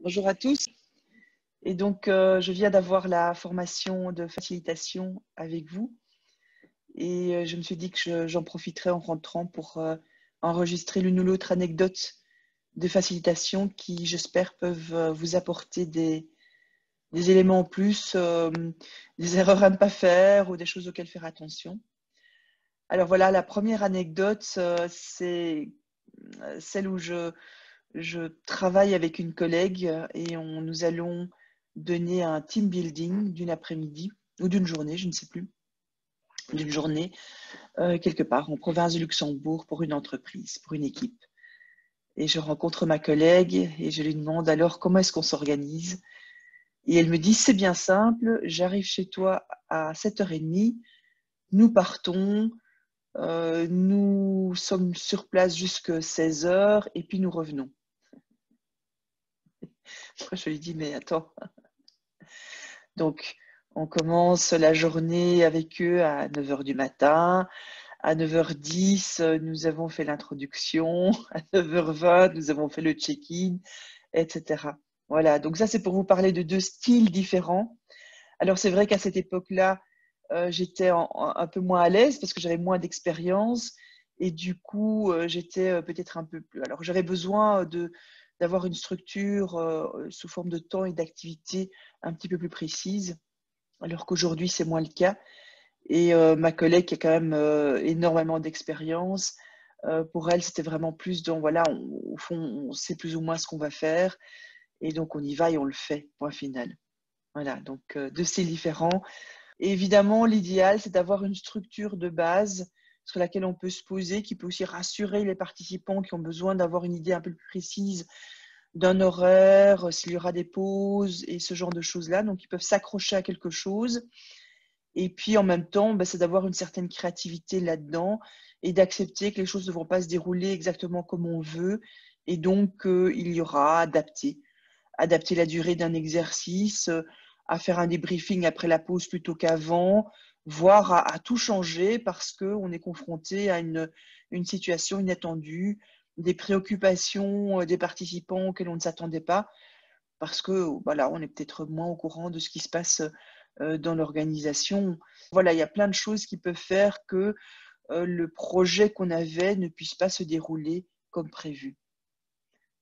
Bonjour à tous. Et donc, je viens d'avoir la formation de facilitation avec vous. Et je me suis dit que j'en profiterai en rentrant pour enregistrer l'une ou l'autre anecdote de facilitation qui, j'espère, peuvent vous apporter des éléments en plus, des erreurs à ne pas faire ou des choses auxquelles faire attention. Alors voilà, la première anecdote, c'est celle où je travaille avec une collègue et nous allons donner un team building d'une après-midi ou d'une journée, je ne sais plus, d'une journée quelque part en province du Luxembourg pour une entreprise, pour une équipe. Et je rencontre ma collègue et je lui demande alors comment est-ce qu'on s'organise. Et elle me dit, c'est bien simple, j'arrive chez toi à 7h30, nous partons, nous sommes sur place jusqu'à 16h et puis nous revenons. Je lui dis, mais attends. Donc, on commence la journée avec eux à 9h du matin. À 9h10, nous avons fait l'introduction. À 9h20, nous avons fait le check-in, etc. Voilà, donc ça, c'est pour vous parler de deux styles différents. Alors, c'est vrai qu'à cette époque-là, j'étais un peu moins à l'aise parce que j'avais moins d'expérience. Et du coup, j'étais peut-être un peu plus… Alors, j'avais besoin d'avoir une structure sous forme de temps et d'activité un petit peu plus précise, alors qu'aujourd'hui, c'est moins le cas. Et ma collègue qui a quand même énormément d'expérience, pour elle, c'était vraiment plus dans, voilà, au fond, on sait plus ou moins ce qu'on va faire. Et donc, on y va et on le fait, point final. Voilà, donc deux styles différents. Et évidemment, l'idéal, c'est d'avoir une structure de base sur laquelle on peut se poser, qui peut aussi rassurer les participants qui ont besoin d'avoir une idée un peu plus précise d'un horaire, s'il y aura des pauses et ce genre de choses-là. Donc, ils peuvent s'accrocher à quelque chose. Et puis, en même temps, c'est d'avoir une certaine créativité là-dedans et d'accepter que les choses ne vont pas se dérouler exactement comme on veut. Et donc, il y aura adapter la durée d'un exercice, à faire un débriefing après la pause plutôt qu'avant, voire à tout changer parce qu'on est confronté à une situation inattendue, des préoccupations des participants auxquelles on ne s'attendait pas, parce que voilà, on est peut-être moins au courant de ce qui se passe dans l'organisation. Voilà, il y a plein de choses qui peuvent faire que le projet qu'on avait ne puisse pas se dérouler comme prévu.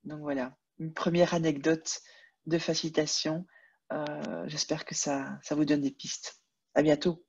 Donc voilà, une première anecdote de facilitation. J'espère que ça vous donne des pistes. À bientôt.